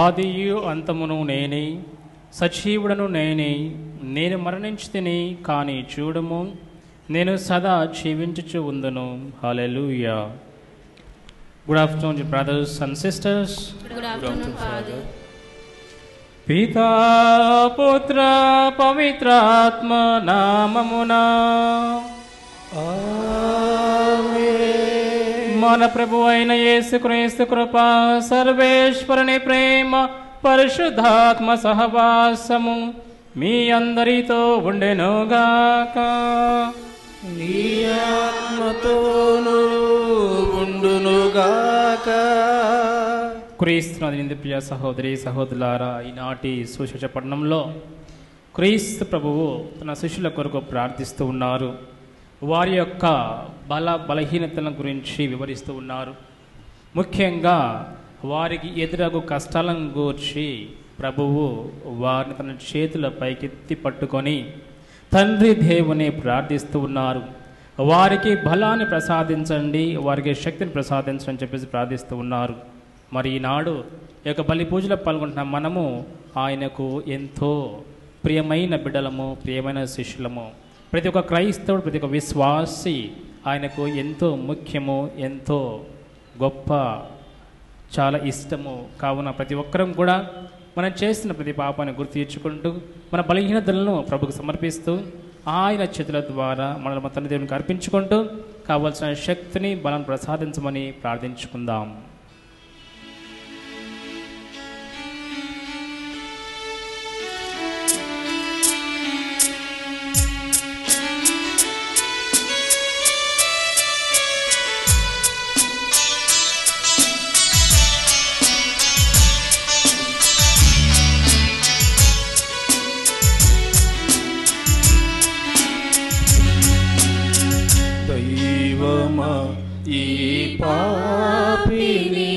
ఆదియు అంతమును నేనే, సజీవుడను నేనే. నేను మరణించితిని, కానీ చూడము, నేను సదా జీవించుచు ఉందును. Hallelujah. Good afternoon brothers and sisters. Good afternoon, Father. పితా పుత్ర పవిత్రాత్మ నామమునా మన ప్రభు అయిన యేసుక్రీస్తు కృప, సర్వేశ్వరుని ప్రేమ, పరిశుద్ధాత్మ సహవాసము మీ అందరితో ఉండెనుగాక. నీ ఆత్మతోనూ ఉండునుగాక. క్రీస్తునాథుని ప్రియ సహోదరి సహోదరులారా, ఈనాటి సువిశేష పట్టణంలో క్రీస్తు ప్రభువు తన శిష్యుల కొరకు ప్రార్థిస్తూ ఉన్నారు. వారి యొక్క బలహీనతల గురించి వివరిస్తూ ఉన్నారు. ముఖ్యంగా వారికి ఎదురగు కష్టాలను గూర్చి ప్రభువు వారిని తన చేతుల పైకెత్తి పట్టుకొని తండ్రి దేవుని ప్రార్థిస్తూ ఉన్నారు. వారికి బలాన్ని ప్రసాదించండి, వారికి శక్తిని ప్రసాదించండి అని చెప్పేసి ప్రార్థిస్తూ ఉన్నారు. మరి ఈనాడు ఈ యొక్క బలి పూజలో పాల్గొంటున్న మనము ఆయనకు ఎంతో ప్రియమైన బిడ్డలము, ప్రియమైన శిష్యులము. ప్రతి ఒక్క క్రైస్తవుడు, ప్రతి ఒక్క విశ్వాసి ఆయనకు ఎంతో ముఖ్యము, ఎంతో గొప్ప, చాలా ఇష్టము. కావున ప్రతి ఒక్కరం కూడా మనం చేసిన ప్రతి పాపాన్ని గుర్తు తెచ్చుకుంటూ మన బలహీనతలను ప్రభుకు సమర్పిస్తూ ఆయన చేతుల ద్వారా మనల్ని తన దేవునికి అర్పించుకుంటూ కావలసిన శక్తిని, బలం ప్రసాదించమని ప్రార్థించుకుందాం. ఈ పాపిని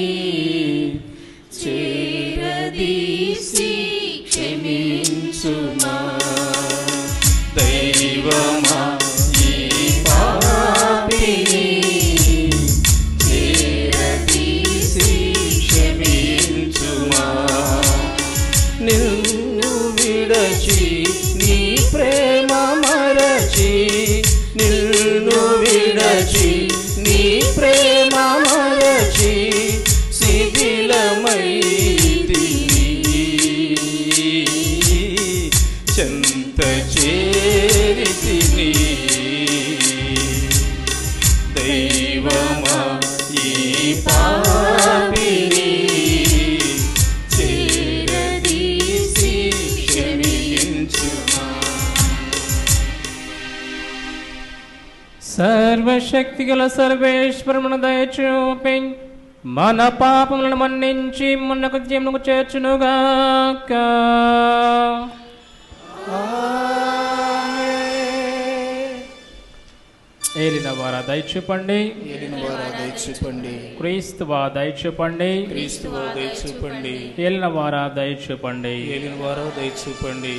చేరదీసి క్షమించుమా. దైవమా ఈ పాపిని చేరదీసి క్షమించుమా. నిన్ను విడచి నీ ప్రేమ మరచి, నిన్ను విడచి నీ ప్రేమ మరచి శిథిలమైతిని. చెంత చేరితిని. దైవమా ఈ పాపిని చేరదీసి క్షమించుమా. సర్వశక్తిగల సర్వేశ్వరమును దయచూపి మన పాపములను మన్నించి మనకు జీవనకు చేర్చునుగాక. ఏలినవారా దయచూపండి, ఏలినవారా దయచూపండి, క్రీస్తువా దయచూపండి, క్రీస్తువా దయచూపండి, ఏలినవారా దయచూపండి, ఏలినవారా దయచూపండి.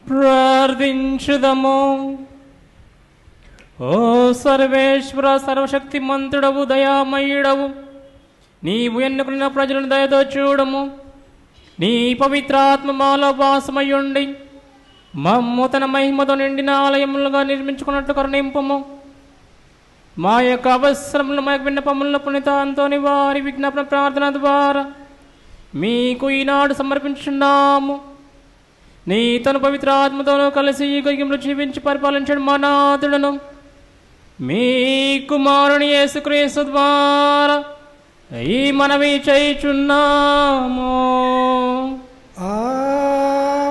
ప్రార్థించుదము. ఓ సర్వేశ్వర, సర్వశక్తి మంతుడవు, దయామయుడవు, నీవు ఎన్నుకున్న ప్రజలను దయతో చూడము. నీ పవిత్రాత్మ మాలో వాసమయ్యుండి మమ్ము తన మహిమతో నిండిన ఆలయములుగా నిర్మించుకున్నట్టు కరుణింపము. మా యొక్క అవసరములు, మా యొక్క విన్నపములను పునీత అంతోని వారి విజ్ఞాపన ప్రార్థన ద్వారా మీకు ఈనాడు సమర్పించున్నాము. నీ తన పవిత్రాత్మతోనూ కలిసి ఈ గయ్యంలో జీవించి పరిపాలించడం మా నాథుడను మీ కుమారుని యేసుక్రీస్తు ద్వారా ఈ మనవి చేయుచున్నాము.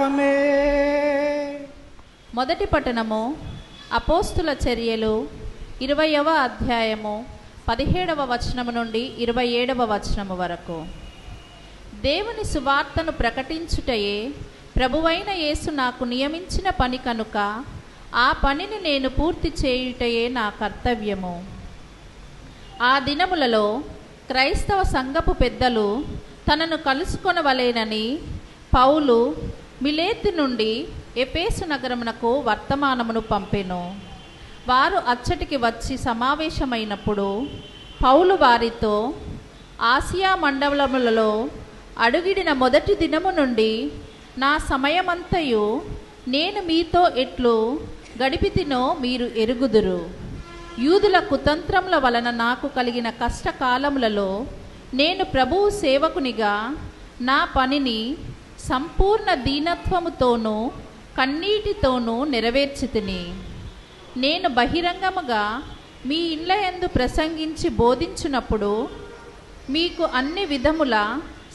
ఆమేన్. మొదటి పట్టణము అపోస్తుల చర్యలు 20వ అధ్యాయము 17వ వచనము నుండి 27వ వచనము వరకు. దేవుని సువార్తను ప్రకటించుటయే ప్రభువైన యేసు నాకు నియమించిన పని కనుక ఆ పనిని నేను పూర్తి చేయుటయే నా కర్తవ్యము. ఆ దినములలో క్రైస్తవ సంఘపు పెద్దలు తనను కలుసుకొనవలెనని పౌలు మిలేతు నుండి ఎఫెసు నగరమునకు వర్తమానమును పంపెను. వారు అచ్చటికి వచ్చి సమావేశమైనప్పుడు పౌలు వారితో, ఆసియా మండలములలో అడుగిడిన మొదటి దినము నుండి నా సమయమంతయు నేను మీతో ఎట్లు గడిపితినో మీరు ఎరుగుదురు. యూదుల కుతంత్రముల వలన నాకు కలిగిన కష్టకాలములలో నేను ప్రభువు సేవకునిగా నా పనిని సంపూర్ణ దీనత్వముతోనూ కన్నీటితోనూ నెరవేర్చితిని. నేను బహిరంగముగా మీ ఇండ్ల యందు ప్రసంగించి బోధించున్నప్పుడు మీకు అన్ని విధముల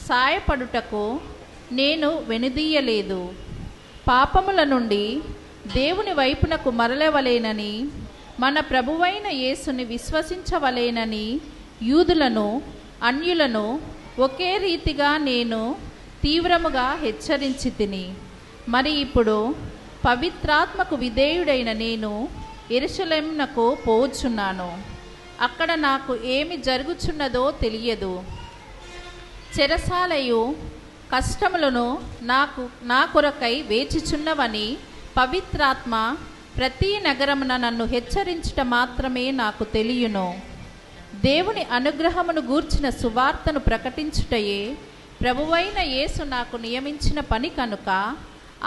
సాయపడుటకు నేను వెనుదీయలేదు. పాపముల నుండి దేవుని వైపునకు మరలవలేనని, మన ప్రభువైన యేసుని విశ్వసించవలేనని యూదులను అన్యులను ఒకే రీతిగా నేను తీవ్రముగా హెచ్చరించి తిని. మరి ఇప్పుడు పవిత్రాత్మకు విధేయుడైన నేను యెరూషలేమునకు పోవుచున్నాను. అక్కడ నాకు ఏమి జరుగుచున్నదో తెలియదు. చెరసాలయు కష్టములను నా కొరకై వేచిచున్నవని పవిత్రాత్మ ప్రతి నగరమున నన్ను హెచ్చరించుట మాత్రమే నాకు తెలియను. దేవుని అనుగ్రహమును గూర్చిన సువార్తను ప్రకటించుటయే ప్రభువైన యేసు నాకు నియమించిన పని కనుక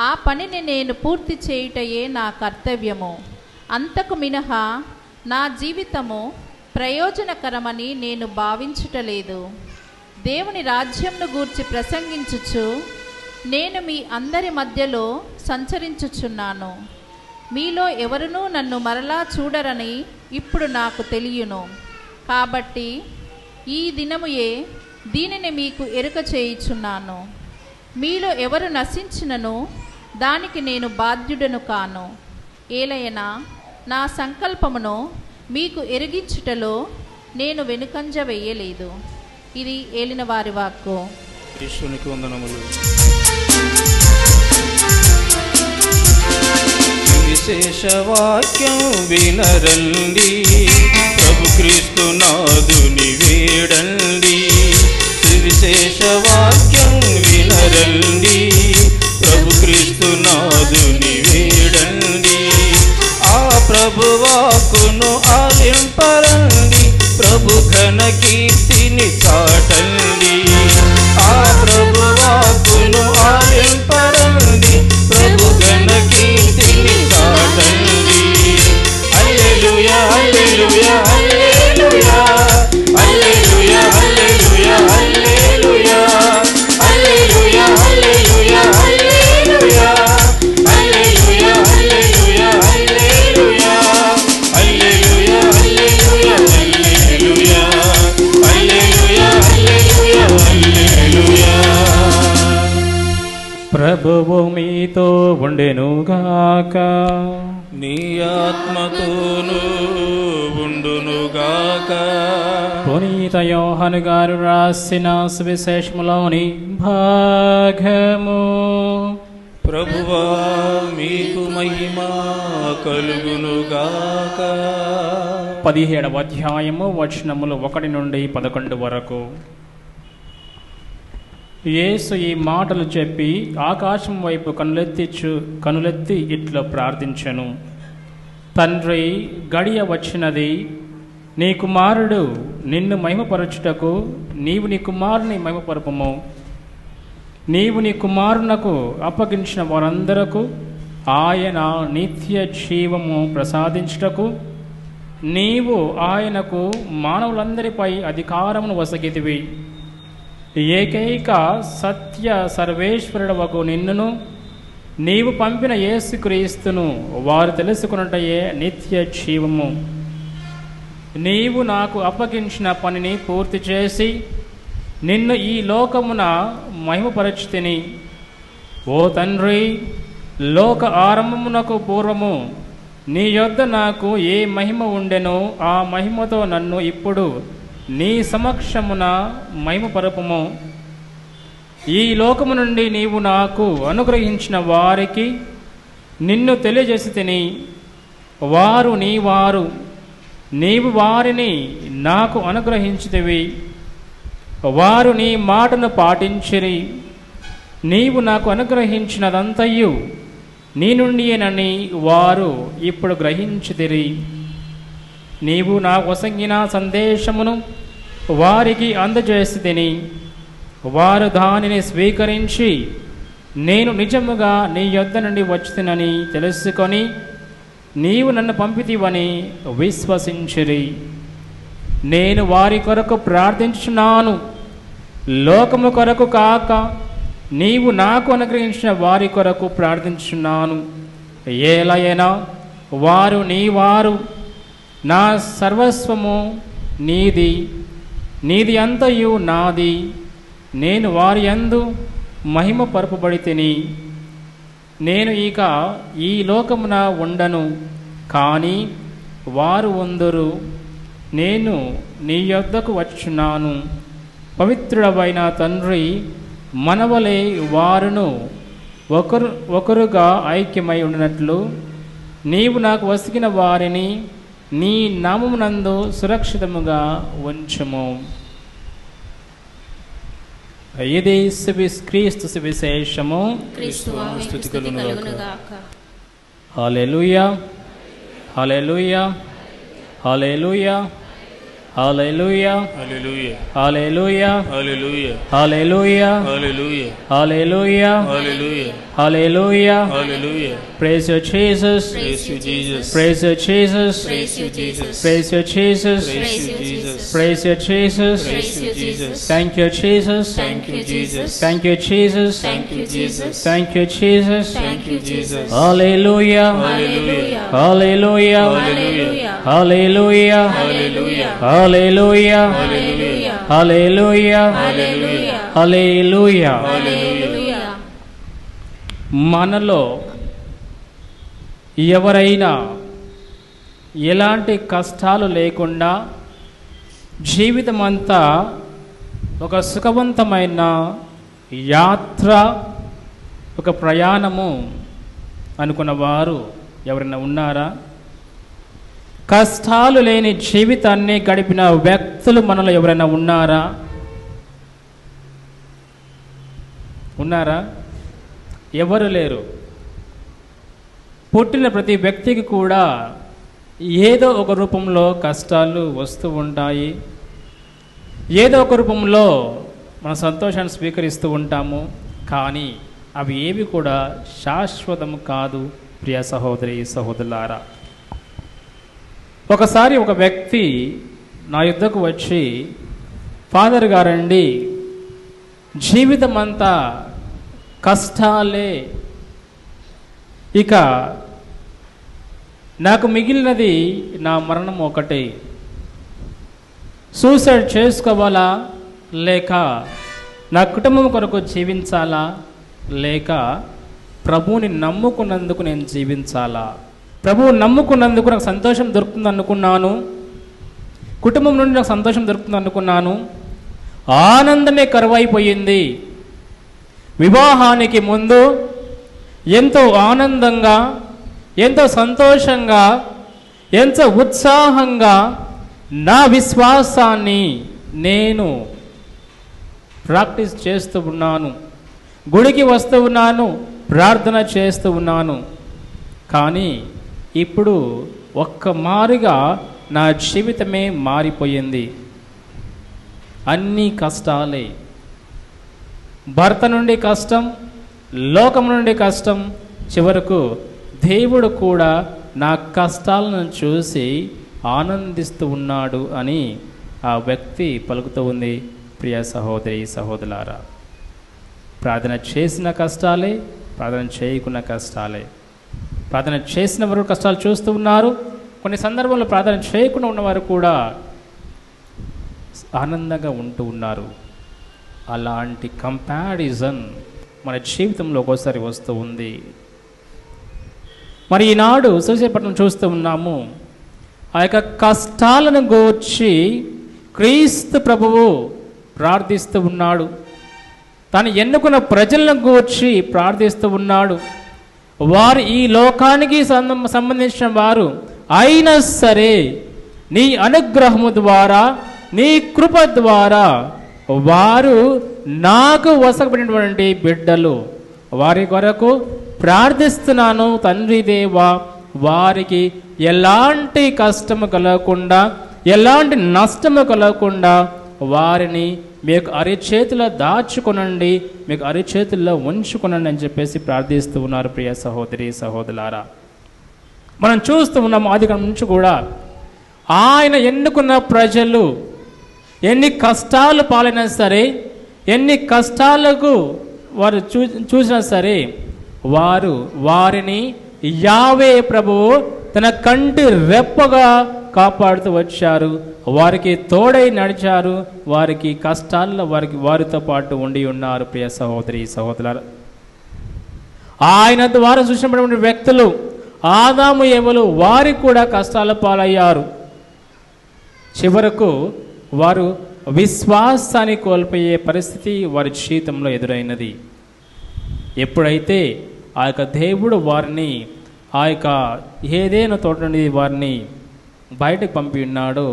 ఆ పనిని నేను పూర్తి చేయుటయే నా కర్తవ్యము. అంతకు మినహా నా జీవితము ప్రయోజనకరమని నేను భావించుటలేదు. దేవుని రాజ్యంను గూర్చి ప్రసంగించుచు నేను మీ అందరి మధ్యలో సంచరించుచున్నాను. మీలో ఎవరునూ నన్ను మరలా చూడరని ఇప్పుడు నాకు తెలియను. కాబట్టి ఈ దినముయే దీనిని మీకు ఎరుక చేయుచున్నాను. మీలో ఎవరు నశించినను దానికి నేను బాధ్యుడను కాను. ఏలయనా నా సంకల్పమును మీకు ఎరిగించుటలో నేను వెనుకంజ వేయలేదు. ఇది ఏలిన వారి వాక్కు. ఈశ్వరునికి వందనములు. విశేష వాక్యం వినరండి, ప్రభు క్రీస్తు నాదుని వేడండి. విశేష వాక్యం వినరండి, ప్రభు క్రీస్తు నాదుని వేడండి. ఆ ప్రభు వాక్కును ఆలింపరండి, ప్రభు ఘన కీర్తిని చాటండి. ఆ ప్రభు వాక్కును ఆలింపరండి, ప్రభు ఘన కీర్తిని చాటండి. హల్లెలూయా హల్లెలూయా హల్లెలూయా హల్లెలూయా హల్లెలూయా హల్లెలూయా హల్లెలూయా హల్లెలూయా హల్లెలూయా హల్లెలూయా హల్లెలూయా హల్లెలూయా హల్లెలూయా హల్లెలూయా హల్లెలూయా హల్లెలూయా హల్లెలూయా. ప్రభువు మీతో ఉండెనుగాక, నీ ఆత్మతోనూ ఉండునుగాక. పునీత యోహాను గారు రాసిన సువిశేషములోని భాగము. ప్రభువా మీకు మహిమ కలుగునుగాక. 17వ అధ్యాయము వచనములు 1 నుండి 11 వరకు. యేసు ఈ మాటలు చెప్పి ఆకాశం వైపు కనులెత్తి ఇట్లా ప్రార్థించెను. తండ్రి, గడియ వచ్చినది. నీ కుమారుడు నిన్ను మహిమపరచుటకు నీవు నీ కుమారుని మహిమపరపము. నీవు నీ కుమారునకు అప్పగించిన వారందరకు ఆయన నిత్య జీవము ప్రసాదించుటకు నీవు ఆయనకు మానవులందరిపై అధికారమును వసగితివి. ఏకైక సత్య సర్వేశ్వరుడవగు నిన్నును నీవు పంపిన యేసుక్రీస్తును వారు తెలుసుకున్నటయే నిత్య జీవము. నీవు నాకు అప్పగించిన పనిని పూర్తి చేసి నిన్ను ఈ లోకమున మహిమపరచుతిని. ఓ తండ్రి, లోక ఆరంభమునకు పూర్వము నీ యొద్ద నాకు ఏ మహిమ ఉండెనో ఆ మహిమతో నన్ను ఇప్పుడు నీ సమక్షమున మహిమపరపుము. ఈ లోకము నుండి నీవు నాకు అనుగ్రహించిన వారికి నిన్ను తెలియజేసి తిని, వారు నీ వారు, నీవు వారిని నాకు అనుగ్రహించితివి. వారు నీ మాటను పాటించిరి. నీవు నాకు అనుగ్రహించినదంతయు నీ నుండియేనని వారు ఇప్పుడు గ్రహించితిరి. నీవు నాకు వసంగిన సందేశమును వారికి అందజేసితిని. వారు దానిని స్వీకరించి నేను నిజముగా నీ యొద్ద నుండి వచ్చినని తెలుసుకొని నీవు నన్ను పంపితివని విశ్వసించిరి. నేను వారి కొరకు ప్రార్థించుచున్నాను, లోకము కొరకు కాక నీవు నాకు అనుగ్రహించిన వారి కొరకు ప్రార్థించుచున్నాను. ఏలైనా వారు నీవారు, నా సర్వస్వము నీది, నీది అంతయు నాది. నేను వారి యందు మహిమ పరపబడి తిని, నేను ఇక ఈ లోకమున ఉండను, కానీ వారు ఉందురు. నేను నీ యొద్దకు వచ్చున్నాను. పవిత్రుడవైన తండ్రి, మనవలే వారును ఒకరుగా ఐక్యమై ఉండినట్లు నీవు నాకు వసిగిన వారిని నీ నామమునందు సురక్షితముగా ఉంచుము. ఇది క్రీస్తు సువిశేషము. స్తుతి కలుగును గాక. హల్లెలూయా, హల్లెలూయా, హల్లెలూయా, హల్లెలూయా, హల్లెలూయా, హల్లెలూయా, హల్లెలూయా, హల్లెలూయా, హల్లెలూయా, హల్లెలూయా, హల్లెలూయా, hallelujah, hallelujah. praise you Jesus, Praise you Jesus, praise you Jesus, praise you Jesus, praise you Jesus, praise you Jesus, praise you Jesus, praise you Jesus. thank you Jesus, Thank you Jesus, thank you Jesus, thank you Jesus, thank you Jesus, thank you Jesus. hallelujah, Hallelujah. hallelujah, Hallelujah. hallelujah, Hallelujah, hallelujah, Hallelujah. hallelujah, Hallelujah. hallelujah. Hallelujah. మనలో ఎవరైనా ఎలాంటి కష్టాలు లేకుండా జీవితం అంతా ఒక సుఖవంతమైన యాత్ర, ఒక ప్రయాణము అనుకున్న వారు ఎవరైనా ఉన్నారా? కష్టాలు లేని జీవితాన్ని గడిపిన వ్యక్తులు మనలో ఎవరైనా ఉన్నారా? ఉన్నారా? ఎవరు లేరు. పుట్టిన ప్రతి వ్యక్తికి కూడా ఏదో ఒక రూపంలో కష్టాలు వస్తూ ఉంటాయి. ఏదో ఒక రూపంలో మన సంతోషాన్ని స్వీకరిస్తూ ఉంటాము. కానీ అవి ఏవి కూడా శాశ్వతం కాదు. ప్రియ సహోదరి సహోదరులారా, ఒకసారి ఒక వ్యక్తి నా యుద్ధకు వచ్చి, ఫాదర్ గారండి, జీవితం అంతా కష్టాలే, ఇక నాకు మిగిలినది నా మరణం ఒకటే, సూసైడ్ చేసుకోవాలా లేక నా కుటుంబం కొరకు జీవించాలా లేక ప్రభువుని నమ్ముకున్నందుకు నేను జీవించాలా? ప్రభువు నమ్ముకున్నందుకు నాకు సంతోషం దొరుకుతుంది అనుకున్నాను, కుటుంబం నుండి నాకు సంతోషం దొరుకుతుంది అనుకున్నాను. ఆనందమే కరువైపోయింది. వివాహానికి ముందు ఎంతో ఆనందంగా, ఎంతో సంతోషంగా, ఎంతో ఉత్సాహంగా నా విశ్వాసాన్ని నేను ప్రాక్టీస్ చేస్తూ ఉన్నాను, గుడికి వస్తూ ఉన్నాను, ప్రార్థన చేస్తూ ఉన్నాను. కానీ ఇప్పుడు ఒక్కమారిగా నా జీవితమే మారిపోయింది. అన్నీ కష్టాలే. భర్త నుండి కష్టం, లోకం నుండి కష్టం, చివరకు దేవుడు కూడా నా కష్టాలను చూసి ఆనందిస్తూ ఉన్నాడు అని ఆ వ్యక్తి పలుకుతూ ఉంది. ప్రియ సహోదరి సహోదరులారా, ప్రార్థన చేసిన కష్టాలే, ప్రార్థన చేయకున్న కష్టాలే. ప్రార్థన చేసిన వారు కష్టాలు చూస్తూ ఉన్నారు. కొన్ని సందర్భాల్లో ప్రార్థన చేయకుండా ఉన్నవారు కూడా ఆనందంగా ఉంటూ ఉన్నారు. అలాంటి కంపారిజన్ మన జీవితంలో ఒక్కోసారి వస్తూ ఉంది. మరి ఈనాడు సూర్యాపట్నం చూస్తూ ఉన్నాము. ఆ యొక్క కష్టాలను గూర్చి క్రీస్తు ప్రభువు ప్రార్థిస్తూ ఉన్నాడు. తాను ఎన్నుకున్న ప్రజలను గూర్చి ప్రార్థిస్తూ ఉన్నాడు. వారు ఈ లోకానికి సంబంధించిన వారు అయినా సరే నీ అనుగ్రహము ద్వారా, నీ కృప ద్వారా వారు నాకు వసపడినటువంటి బిడ్డలు, వారి కొరకు ప్రార్థిస్తున్నాను తండ్రి దేవా. వారికి ఎలాంటి కష్టము కలగకుండా, ఎలాంటి నష్టము కలగకుండా వారిని మీకు అరిచేతిలో దాచుకొనండి, మీకు అరిచేతుల్లో ఉంచుకొనండి అని చెప్పేసి ప్రార్థిస్తూ ఉన్నారు ప్రియ సహోదరి సహోదరులారా. మనం చూస్తూ ఉన్నాం ఆదికాండం నుంచి కూడా ఆయన ఎన్నుకున్న ప్రజలు ఎన్ని కష్టాలు పాలైనా సరే, ఎన్ని కష్టాలకు వారు చూసినా సరే, వారిని యావే ప్రభువు తన కంటి రెప్పగా కాపాడుతూ వచ్చారు. వారికి తోడై నడిచారు, వారికి కష్టాల్లో వారితో పాటు ఉండి ఉన్నారు ప్రియ సహోదరి సహోదరులారా. ఆయన ద్వారా సృష్టించినటువంటి వ్యక్తులు ఆదాము ఏవలు వారికి కూడా కష్టాల పాలయ్యారు. చివరకు వారు విశ్వాసాన్ని కోల్పోయే పరిస్థితి వారి జీవితంలో ఎదురైనది. ఎప్పుడైతే ఆ యొక్క దేవుడు వారిని ఆ యొక్క ఏదైనా తోట నుండి వారిని బయటకు పంపి ఉన్నాడో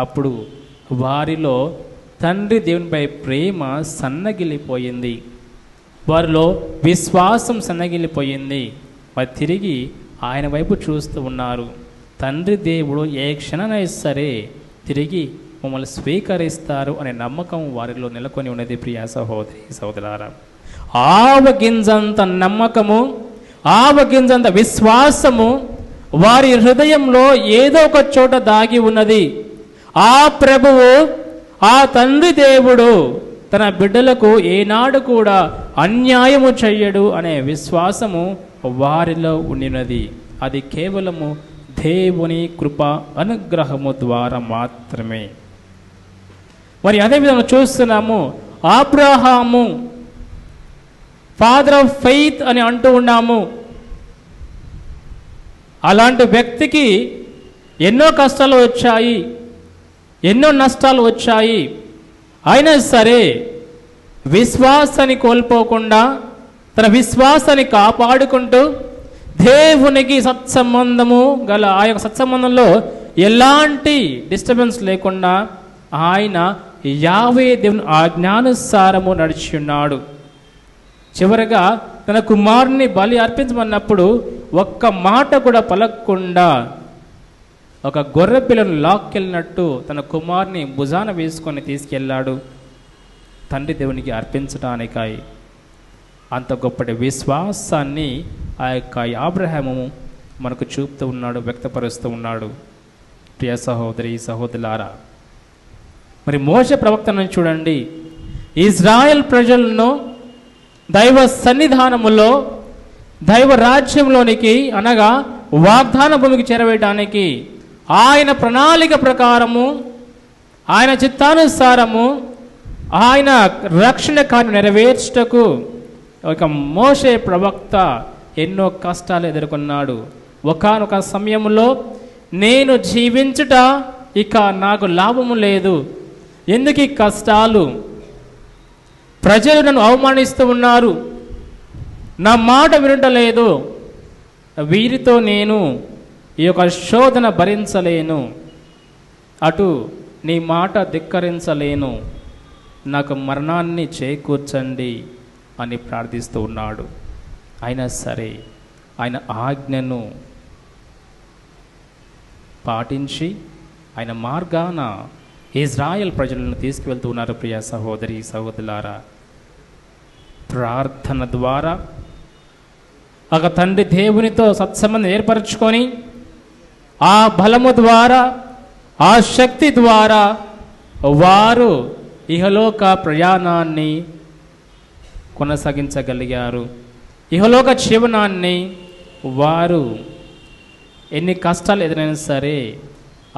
అప్పుడు వారిలో తండ్రి దేవునిపై ప్రేమ సన్నగిల్లిపోయింది, వారిలో విశ్వాసం సన్నగిల్లిపోయింది. వారు తిరిగి ఆయన వైపు చూస్తూ ఉన్నారు. తండ్రి దేవుడు ఏ క్షణమైనా సరే తిరిగి మమ్మల్ని స్వీకరిస్తారు అనే నమ్మకం వారిలో నెలకొని ఉన్నది ప్రియ సహోదరి సహోదరులారా. ఆవగింజంత నమ్మకము, ఆవగింజంత విశ్వాసము వారి హృదయంలో ఏదో ఒక చోట దాగి ఉన్నది. ఆ ప్రభువు, ఆ తండ్రి దేవుడు తన బిడ్డలకు ఏనాడు కూడా అన్యాయము చెయ్యడు అనే విశ్వాసము వారిలో ఉండినది. అది కేవలము దేవుని కృప అనుగ్రహము ద్వారా మాత్రమే. మరి అదేవిధంగా చూస్తున్నాము, అబ్రహాము ఫాదర్ ఆఫ్ ఫెయిత్ అని అంటూ ఉన్నాము. అలాంటి వ్యక్తికి ఎన్నో కష్టాలు వచ్చాయి, ఎన్నో నష్టాలు వచ్చాయి. అయినా సరే విశ్వాసాన్ని కోల్పోకుండా తన విశ్వాసాన్ని కాపాడుకుంటూ దేవునికి సత్సంబంధము గల ఆ యొక్క సత్సంబంధంలో ఎలాంటి డిస్టర్బెన్స్ లేకుండా ఆయన యావే దేవుని ఆజ్ఞానుసారము నడిచి ఉన్నాడు. చివరగా తన కుమారుని బలి అర్పించమన్నప్పుడు ఒక్క మాట కూడా పలకకుండా ఒక గొర్రె పిల్లను లాక్కెళ్ళినట్టు తన కుమారుని భుజాన వేసుకొని తీసుకెళ్ళాడు తండ్రి దేవునికి అర్పించడానికై. అంత గొప్పటి విశ్వాసాన్ని ఆ యొక్క అబ్రహాము మనకు చూపుతూ ఉన్నాడు, వ్యక్తపరుస్తూ ఉన్నాడు. ప్రియ సహోదరి సహోదరులారా, మరి మోషే ప్రవక్తను చూడండి. ఇజ్రాయెల్ ప్రజలను దైవ సన్నిధానములో దైవ రాజ్యంలోనికి అనగా వాగ్దాన భూమికి చేరవేయడానికి ఆయన ప్రణాళిక ప్రకారము, ఆయన చిత్తానుసారము ఆయన రక్షణ కార్యం నెరవేర్చుటకు ఒక మోషే ప్రవక్త ఎన్నో కష్టాలు ఎదుర్కొన్నాడు. ఒకానొక సమయంలో నేను జీవించుట ఇక నాకు లాభము లేదు, ఎందుకు ఈ కష్టాలు, ప్రజలు నన్ను అవమానిస్తూ ఉన్నారు, నా మాట వినటలేదు, వీరితో నేను ఈ యొక్క శోధన భరించలేను, అటు నీ మాట ధిక్కరించలేను, నాకు మరణాన్ని చేకూర్చండి అని ప్రార్థిస్తూ ఉన్నాడు. అయినా సరే ఆయన ఆజ్ఞను పాటించి ఆయన మార్గాన ఇజ్రాయెల్ ప్రజలను తీసుకువెళ్తూ ఉన్నారు. ప్రియ సహోదరి సహోదరులారా, ప్రార్థన ద్వారా ఒక తండ్రి దేవునితో సత్సంబంధం ఏర్పరచుకొని ఆ బలము ద్వారా, ఆ శక్తి ద్వారా వారు ఇహలోక ప్రయాణాన్ని కొనసాగించగలిగారు. ఇహలోక జీవనాన్ని వారు ఎన్ని కష్టాలు ఎదురైనా సరే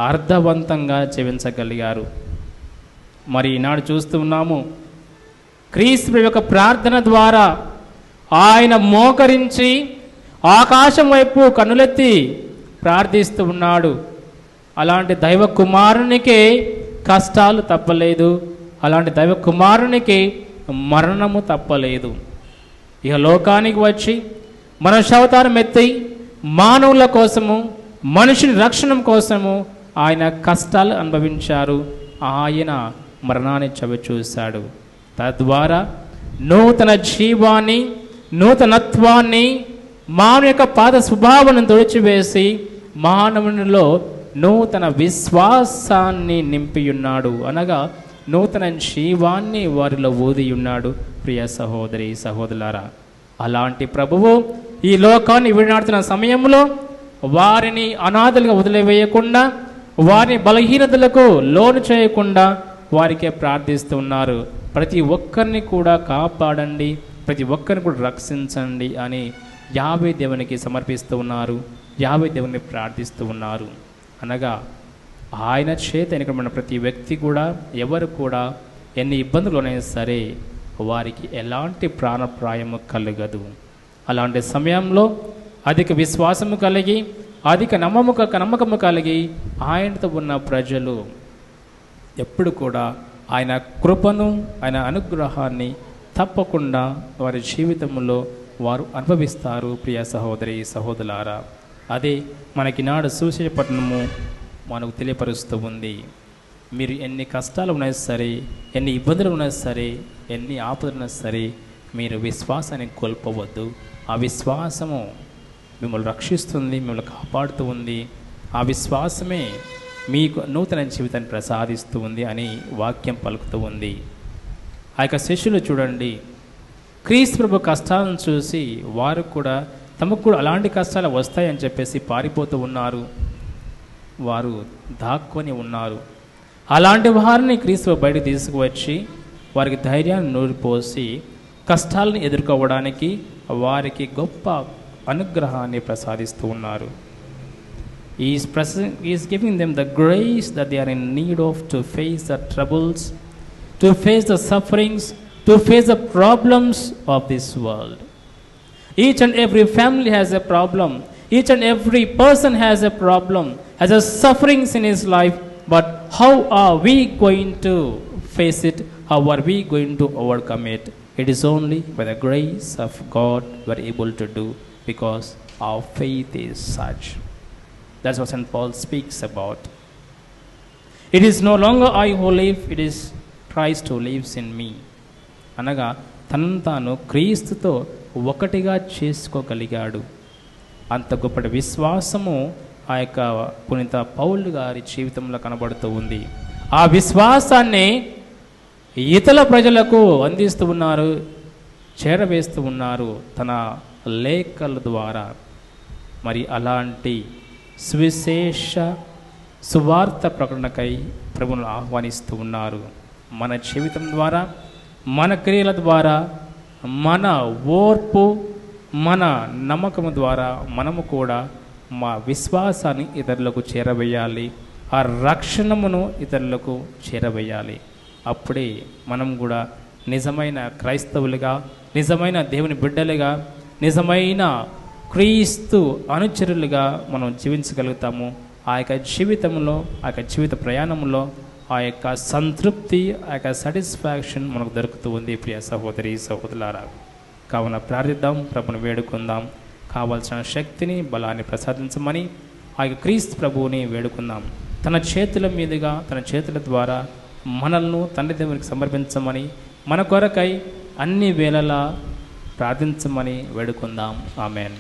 అర్థవంతంగా జీవించగలిగారు. మరి ఈనాడు చూస్తూ ఉన్నాము, క్రీస్తు యొక్క ప్రార్థన ద్వారా ఆయన మోకరించి ఆకాశం వైపు కన్నులెత్తి ప్రార్థిస్తూ ఉన్నాడు. అలాంటి దైవ కుమారునికే కష్టాలు తప్పలేదు, అలాంటి దైవ కుమారునికి మరణము తప్పలేదు. ఇక లోకానికి వచ్చి మనుష్యావతారం ఎత్తి మానవుల కోసము, మనుషుని రక్షణ కోసము ఆయన కష్టాలు అనుభవించారు. ఆయన మరణాన్ని చవిచూశాడు. తద్వారా నూతన జీవాన్ని, నూతనత్వాన్ని, మానవ యొక్క పాత స్వభావాన్ని తుడిచివేసి మానవునిలో నూతన విశ్వాసాన్ని నింపియున్నాడు. అనగా నూతన జీవాన్ని వారిలో ఊది ఉన్నాడు. ప్రియ సహోదరి సహోదరులారా, అలాంటి ప్రభువు ఈ లోకాన్ని విడనాడుతున్న సమయంలో వారిని అనాథలుగా వదిలివేయకుండా, వారిని బలహీనతలకు లోను చేయకుండా వారికే ప్రార్థిస్తూ ఉన్నారు. ప్రతి ఒక్కరిని కూడా కాపాడండి, ప్రతి ఒక్కరిని కూడా రక్షించండి అని యావే దేవునికి సమర్పిస్తూ ఉన్నారు, యావే దేవుని ప్రార్థిస్తూ ఉన్నారు. అనగా ఆయన చేత ఎన్నికబడిన ప్రతి వ్యక్తి కూడా, ఎవరు కూడా ఎన్ని ఇబ్బందులు అయినా సరే వారికి ఎలాంటి ప్రాణప్రాయము కలగదు. అలాంటి సమయంలో అధిక విశ్వాసము కలిగి, అధిక నమ్మకము కలిగి ఆయనతో ఉన్న ప్రజలు ఎప్పుడు కూడా ఆయన కృపను, ఆయన అనుగ్రహాన్ని తప్పకుండా వారి జీవితంలో వారు అనుభవిస్తారు. ప్రియ సహోదరి సహోదరులారా, అదే మనకినాడు సువిశేషపట్నము మనకు తెలియపరుస్తూ ఉంది. మీరు ఎన్ని కష్టాలు ఉన్నా సరే, ఎన్ని ఇబ్బందులు ఉన్నా సరే, ఎన్ని ఆపదలు ఉన్నా సరే, మీరు విశ్వాసాన్ని కోల్పోవద్దు. ఆ విశ్వాసము మిమ్మల్ని రక్షిస్తుంది, మిమ్మల్ని కాపాడుతూ ఉంది. ఆ విశ్వాసమే మీకు నూతన జీవితాన్ని ప్రసాదిస్తూ ఉంది అని వాక్యం పలుకుతూ ఉంది. ఆ యొక్క శిష్యులు చూడండి, క్రీస్తు ప్రభు కష్టాలను చూసి వారు కూడా తమకు కూడా అలాంటి కష్టాలు వస్తాయని చెప్పేసి పారిపోతూ ఉన్నారు, వారు దాక్కొని ఉన్నారు. అలాంటి వారిని క్రీస్తు బయటకు తీసుకువచ్చి వారికి ధైర్యాన్ని నూరిపోసి కష్టాలను ఎదుర్కోవడానికి వారికి గొప్ప అనుగ్రహాన్ని ప్రసాదిస్తూ ఉన్నారు. He is giving them the grace that they are in need of to face the troubles, to face the sufferings, to face the problems of this world. Each and every family has a problem. Each and every person has a problem, has a sufferings in his life. But how are we going to face it? How are we going to overcome it? It is only by the grace of God we are able to do, because our faith is such. That's what St. Paul speaks about. It is no longer I who live, it is Christ who lives in me. అనగా తనను తాను క్రీస్తుతో ఒకటిగా చేసుకోగలిగాడు. అంత గొప్పటి విశ్వాసము ఆ యొక్క పునీత పౌలు గారి జీవితంలో కనబడుతూ ఉంది. ఆ విశ్వాసాన్ని ఇతర ప్రజలకు అందిస్తూ ఉన్నారు, చేరవేస్తూ ఉన్నారు తన లేఖల ద్వారా. మరి అలాంటి సువిశేష సువార్త ప్రకటనకై ప్రభువును ఆహ్వానిస్తూ ఉన్నారు. మన జీవితం ద్వారా, మన క్రియల ద్వారా, మన ఓర్పు, మన నమ్మకము ద్వారా మనము కూడా మా విశ్వాసాన్ని ఇతరులకు చేరవేయాలి, ఆ రక్షణమును ఇతరులకు చేరవేయాలి. అప్పుడే మనం కూడా నిజమైన క్రైస్తవులుగా, నిజమైన దేవుని బిడ్డలుగా, నిజమైన క్రీస్తు అనుచరులుగా మనం జీవించగలుగుతాము. ఆ యొక్క జీవితంలో, ఆ యొక్క జీవిత ప్రయాణంలో ఆ యొక్క సంతృప్తి, ఆ యొక్క సాటిస్ఫాక్షన్ మనకు దొరుకుతూ ఉంది. ప్రియ సహోదరి సహోదరులారా, కావున ప్రార్థిద్దాం, ప్రభుని వేడుకుందాం, కావాల్సిన శక్తిని, బలాన్ని ప్రసాదించమని ఆ యొక్క క్రీస్తు ప్రభువుని వేడుకుందాం. తన చేతుల మీదుగా, తన చేతుల ద్వారా మనల్ని తండ్రి దేవునికి సమర్పించమని, మన కొరకై అన్ని వేళలా ప్రార్థించమని వేడుకుందాం. ఆమెన్.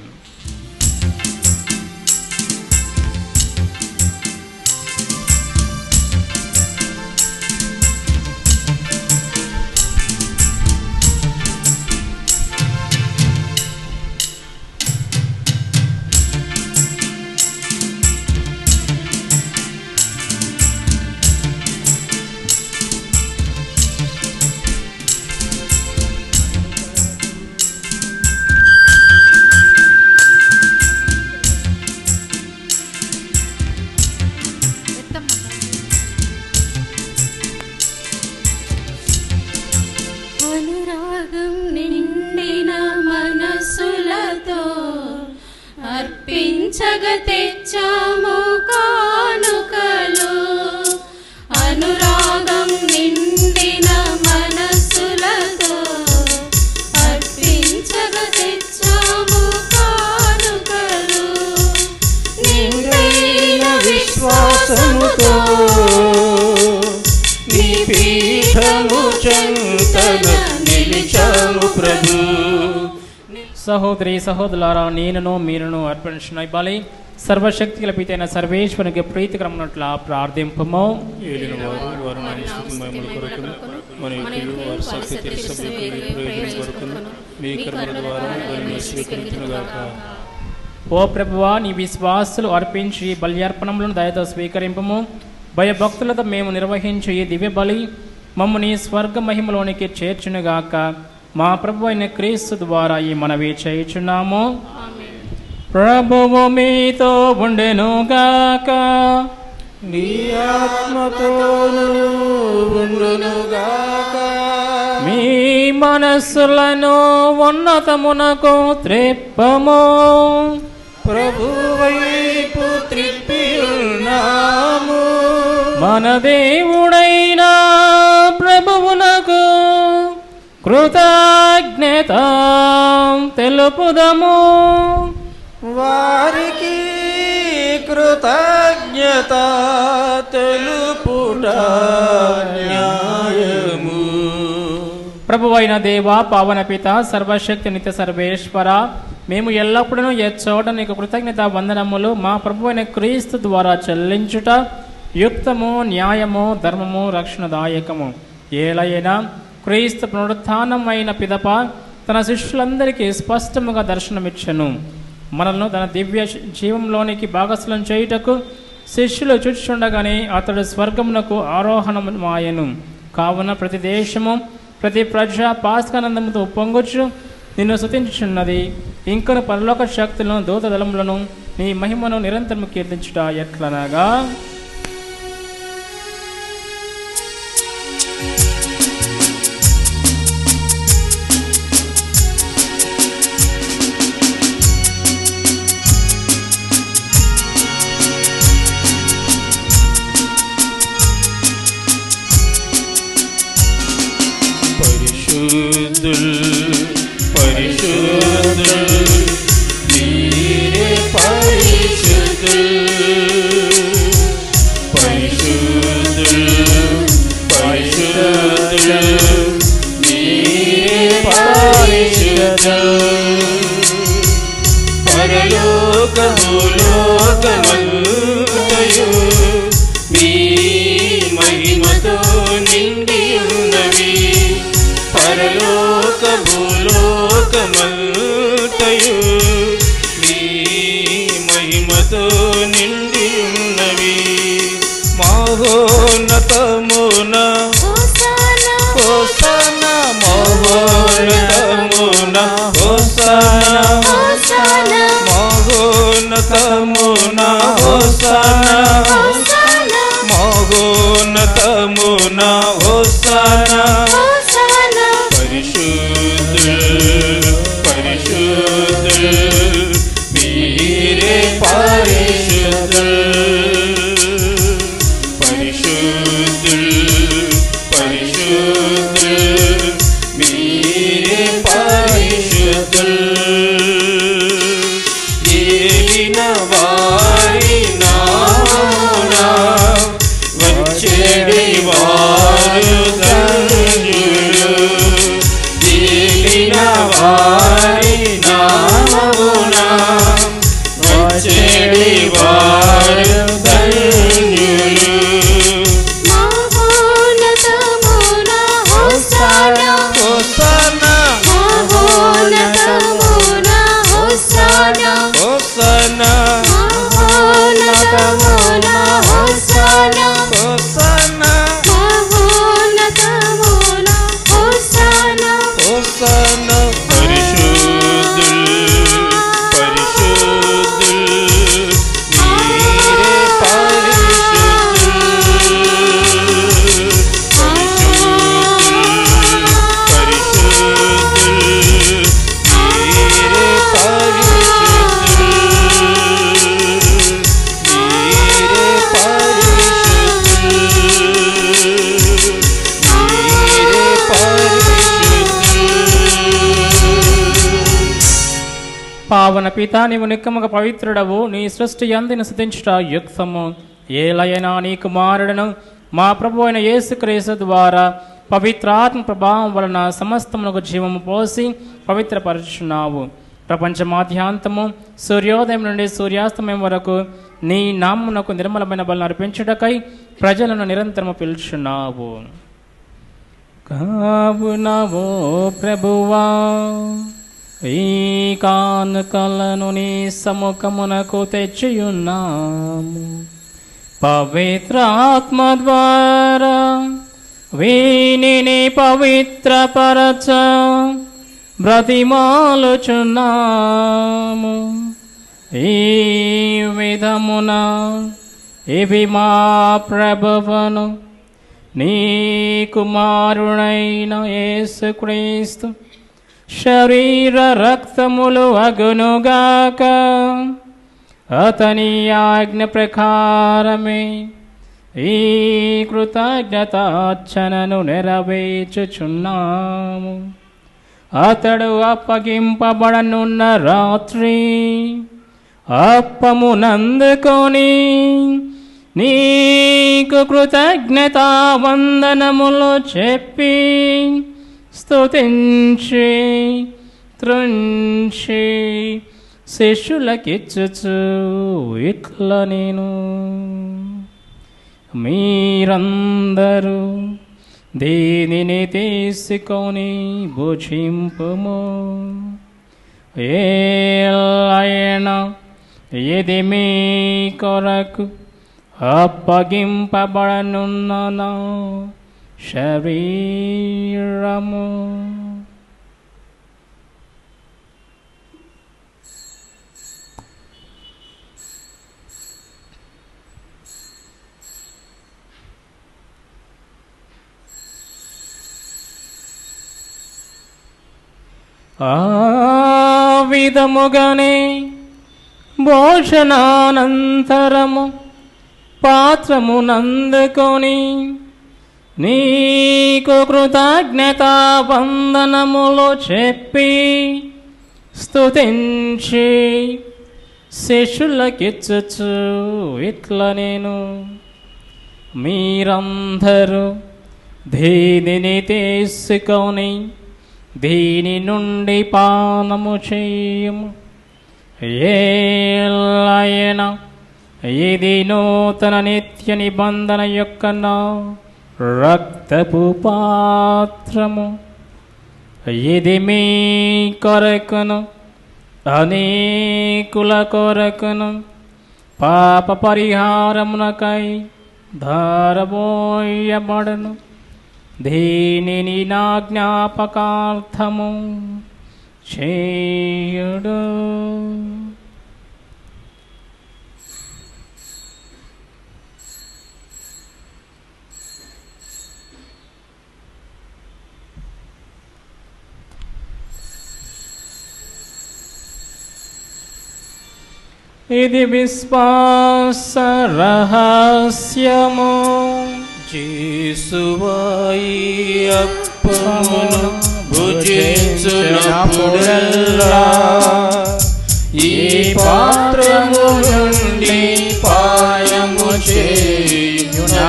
అనురాగం నిండిన మనసులతో అర్పించగ తెచ్చాము కానుకలు. అనురాగం నిండిన మనసులతో అర్పించగ తెచ్చాము కానుకలు. నిండైన విశ్వాసముతో నీ పీఠము చెంతన నిలిచాము ప్రభు. సహోదరి సహోదరులారా, నేనును మీరును అర్పణ బలి సర్వశక్తి గల పితైన సర్వేశ్వరునికి ప్రీతికరమునట్ల ప్రార్థింపము. ఏలిన వారు వారు నా స్తుతి మహిమల కొరకును మన యుక్తులు వారి శక్తి తెలుసబోయే ప్రయోజనం కొరకును మీ కర్మల ద్వారా వారిని స్వీకరించునుగాక. ఓ ప్రభువా, నీ విశ్వాసులు అర్పించి బల్యార్పణములను దయతో స్వీకరింపము. భయభక్తులతో మేము నిర్వహించే ఈ దివ్య బలి మమ్ము నీ స్వర్గ మహిమలోనికి చేర్చునుగాక. మా ప్రభు అయిన క్రీస్తు ద్వారా ఈ మనవి చేయుచున్నాము. ప్రభువు మీతో ఉండెనుగాక. నీ ఆత్మతోను ఉండునుగాక. మీ మనస్సులను ఉన్నతమునకు త్రిప్పము. ప్రభు వైపు త్రిప్పి ఉన్నాము. మన దేవుడైన ప్రభువునకు కృతజ్ఞత తెలుపుదము. వారికి కృతజ్ఞత తెలుపుట న్యాయము. ప్రభువైన దేవా, పావన పిత, సర్వశక్తి నిత్య సర్వేశ్వర, మేము ఎల్లప్పుడూ ఎచ్చోట నీకు కృతజ్ఞత వందనములు మా ప్రభువైన క్రీస్తు ద్వారా చెల్లించుట యుక్తము, న్యాయము, ధర్మము, రక్షణదాయకము. ఏలైనా క్రీస్తు పునరుత్థానమైన పిదప తన శిష్యులందరికీ స్పష్టముగా దర్శనమిచ్చను. మనల్ని తన దివ్య జీవంలోనికి భాగస్వామ్యం చేయుటకు శిష్యులు చూచుచుండగానే అతడు స్వర్గమునకు ఆరోహణమాయెను. కావున ప్రతి దేశము ప్రతి ప్రజ పాస్కానందముతో పొంగొచ్చు నిన్ను స్తుతించుచున్నది. ఇంకను పరలోక శక్తులను దూతదళములను నీ మహిమను నిరంతరము కీర్తించుట ఎట్లనగా, పరలోకములోకమంతయు మీ మహిమతో నిండి ఉన్నవి. పరలోక భూలోకమంతయు మీ మహిమతో నిండి ఉన్నవి. మహోన్నతమున హోసన్న, మహోన్నతమున హోసన్న, మహోన్నతమున హోసన్న, మహోన్నతమున హోసన్న. పరిశుద్ధులు పరిశుద్ధులు మీరే పరిశుద్ధులు. పరిశుద్ధులు పరిశుద్ధులు మీరే పరిశుద్ధులు. ఏలిన వారి నామమున వచ్చేడి వారు ధన్యులు. ఏలిన వారి నామమున వచ్చేడి వారు ధన్యులు. Hosanna, hosanna, hosanna, hosanna. పరిశుద్ధులు పరిశుద్ధులు మీరే పరిశుద్ధులు. పరిశుద్ధులు మీరే పరిశుద్ధులు. మీరే పావన పిత, నీవు నిక్కముగా పవిత్రుడవు. నీ సృష్టి యందు స్తుతించుట యుక్తము. ఏలైనా నీ కుమారుడను మా ప్రభు అయిన యేసుక్రీస్తు ద్వారా పవిత్రాత్మ ప్రభావం వలన సమస్తమునకు జీవము పోసి పవిత్రపరుచున్నావు. ప్రపంచమాద్యాంతము సూర్యోదయం నుండి సూర్యాస్తమయం వరకు నీ నామ్మునకు నిర్మలమైన బలను అర్పించుటకై ప్రజలను నిరంతరము పిలుచున్నావు. కావునవో ప్రభువా, ఈ కానుకలను నీ సముఖమునకు తెచ్చియున్నాము. పవిత్ర ఆత్మ ద్వారా వీనిని పవిత్రపరచ బ్రతిమాలుచున్నాము. ఈ విధమున ఇవి మా ప్రభువును నీ కుమారుడైన యేసుక్రీస్తు శరీర రక్తములు అగునుగాక. అతని ఆజ్ఞ ప్రకారమే ఈ కృతజ్ఞతార్చనను నెరవేర్చుచున్నాము. అతడు అప్పగింపబడనున్న రాత్రి అప్పమునందుకొని నీకు కృతజ్ఞతా వందనములు చెప్పి స్తుతించి త్రుంచి శిష్యులకిచ్చుచు ఇట్లా నేను మీరందరూ దీనిని తీసుకొని భుజింపుము. ఏలైనా ఇది మీ కొరకు అప్పగింపబడనున్న నా శరీరము. ఆ విధముగానే భోజనానంతరము పాత్రమునందుకొని నీకు కృతజ్ఞతా వందనములు చెప్పి స్తుతించి శిష్యులకిచ్చుచు ఇట్లా నేను మీరందరూ దీనిని తీసుకొని దీని నుండి పానము చేయుము. ఏలైనా ఇది నూతన నిత్య నిబంధన యొక్క నా రక్తపు పాత్రము. ఇది మీ కొరకును అనేకుల కొరకును పాప పరిహారమునకై ధారబోయబడును. దీనిని నా జ్ఞాపకార్థము చేయుడు. ఇది విశ్వాస రహస్యము. యేసువాయి అప్పమును భుజించునప్పుడెల్లా ఈ పాత్రము నుండి పానము చేయునప్పుడెల్లా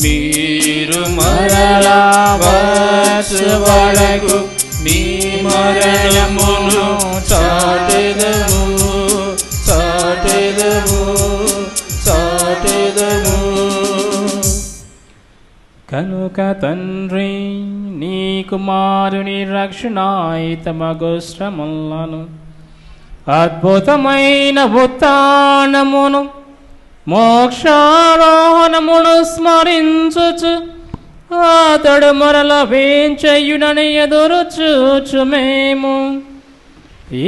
మీరు మరలా వచ్చే వరకు మీ మరణమును చాటెదము చాటెదము చాటెదము. కనుక తండ్రి నీ కుమారుని రక్షణాయితమగు శ్రమలను అద్భుతమైన ఉత్థానమును మోక్షారోహణమును స్మరించుచు అతడు మరల వేంచెయ్యునని ఎదురు చూచు మేము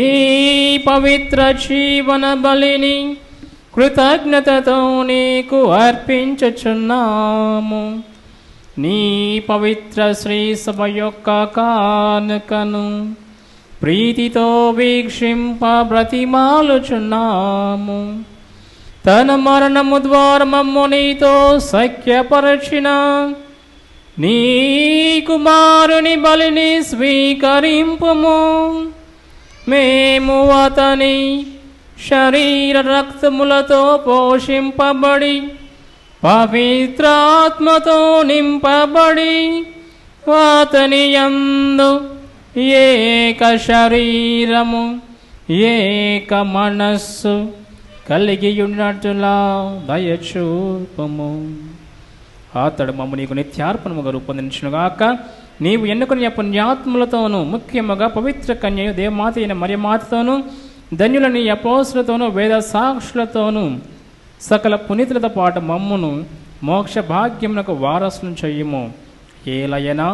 ఈ పవిత్ర జీవన బలిని కృతజ్ఞతతో నీకు అర్పించుచున్నాము. నీ పవిత్ర శ్రీ సభ యొక్క కానుకను ప్రీతితో వీక్షింప బ్రతిమాలుచున్నాము. తన మరణము ద్వారా మమ్ము నీతో సఖ్యపరచిన నీ కుమారుని బలిని స్వీకరింపుము. మేము అతని శరీర రక్తములతో పోషింపబడి పవిత్రాత్మతో నింపబడి అతని యందు ఏక శరీరము ఏక మనస్సు కలిగి ఉన్నట్టులా దయచూపము. అతడు మమ్మ నీకు నిత్యార్పణముగా రూపొందించునుగాక. నీవు ఎన్నుకున్న పుణ్యాత్ములతోనూ ముఖ్యముగా పవిత్ర కన్యయు దేవమాత అయిన మరియమాతతోనూ ధన్యులని అపోస్తులతోనూ వేద సాక్షులతోనూ సకల పునీతులతో పాటు మమ్మును మోక్ష భాగ్యమునకు వారసులను చెయ్యము. ఏలయనా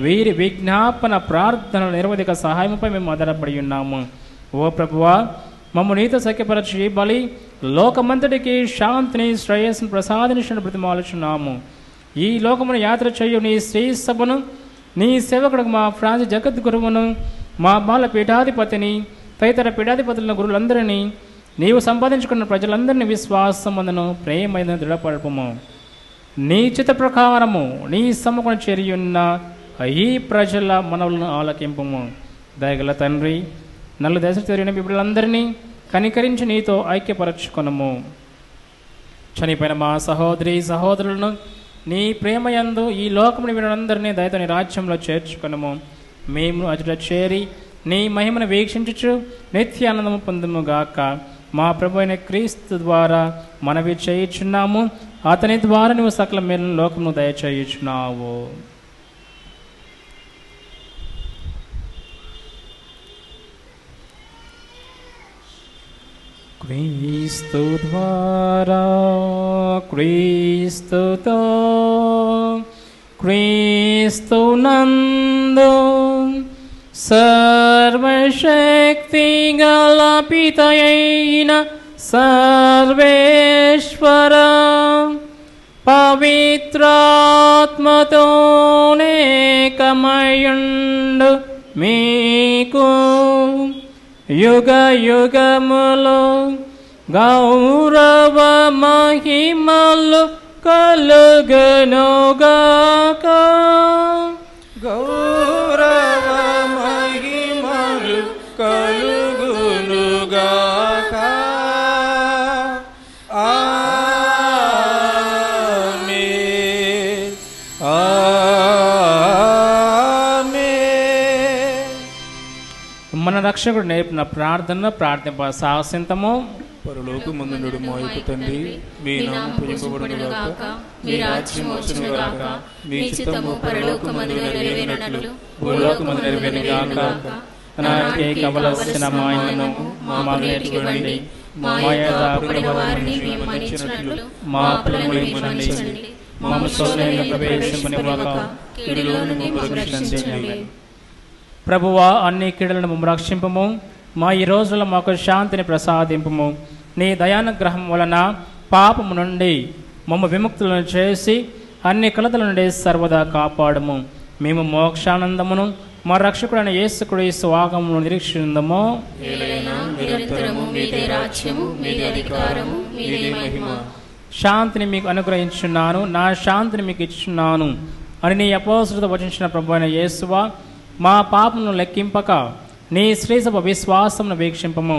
వీరి విజ్ఞాపన ప్రార్థనల నిరవధిక సహాయముపై మేము ఆధారపడి ఉన్నాము. ఓ ప్రభువా, మమ్ము నీతో సఖ్యపరచి బలి లోకమంతటికి శాంతిని శ్రేయస్సును ప్రసాదించిన బ్రతిమాలుచున్నాము. ఈ లోకమును యాత్ర చేయు నీ శ్రీ సభను, నీ సేవకుడు మా ఫ్రాన్సిస్ జగద్గురువును, మా బాల పీఠాధిపతిని, తదితర పీఠాధిపతుల గురువులందరినీ, నీవు సంపాదించుకున్న ప్రజలందరినీ విశ్వాసమును ప్రేమైన దృఢపడపము. నీ చిత్త ప్రకారము నీ సముఖం చేరియున్న ఈ ప్రజల మనవులను ఆలకింపము. దయగల తండ్రి, నలు దశ తిరిగిన బిడ్డలందరినీ కనికరించి నీతో ఐక్యపరచుకొనము. చనిపోయిన మా సహోదరి సహోదరులను నీ ప్రేమయందు ఈ లోకముని వీరందరినీ దయతో నీ రాజ్యంలో చేర్చుకొనము. మేము అటుల చేరి నీ మహిమను వీక్షించుచు నిత్యానందము పొందుముగాక. మా ప్రభు అయిన క్రీస్తు ద్వారా మనవి చేయుచున్నాము. అతని ద్వారా నువ్వు సకల మేలును లోకమును దయచేయుచున్నావు. క్రీస్తు ద్వారా క్రీస్తుతో క్రీస్తు నందు సర్వశక్తి గల పితయైన సర్వేశ్వర పవిత్రాత్మతోనేకమయుండు మీకు యుగ యుగములో గౌరవ మహిమలు కలుగునుగాక. గౌరవ మహిమలు కలుగునుగాక. ఆమేన్. ఆమేన్. మన రక్షకుడు నేర్పిన ప్రార్థన ప్రార్థింప సాహసింతము. పరలోకమందుండు మా యొక్క తండ్రి, మీ నామం పూజింపబడునుగాక, మీ రాజ్యం వచ్చునుగాక, మీ చిత్తము పరలోకమందు నెరవేరినట్లు భూలోకమందు నెరవేరుగాక. నాకే కావలసిన మాయను మాకు నేర్చుకోండి. మా యథార్థమైన వారిని మేము మన్నించినట్లు మా అప్పులను మన్నించండి. మమ్ము శోధనలో ప్రవేశింపనివ్వక కీడులో నుండి మమ్ము రక్షించండి. ప్రభువా, అన్ని కీడులను మమ్ము రక్షింపము. మా ఈ రోజుల్లో మాకు శాంతిని ప్రసాదింపము. నీ దయానుగ్రహం వలన పాపము నుండి మమ్మ విముక్తులను చేసి అన్ని కలతల నుండి సర్వదా కాపాడము. మేము మోక్షానందమును మా రక్షకుడైన యేసుక్రీస్తు ఆగమమును నిరీక్షిందము. శాంతిని మీకు అనుగ్రహించున్నాను, నా శాంతిని మీకు ఇచ్చున్నాను అని నీ అపోస్తులతో వచించిన ప్రభువైన యేసువా, మా పాపమును లెక్కింపక నీ శ్రీ సభ విశ్వాసమును వీక్షింపము.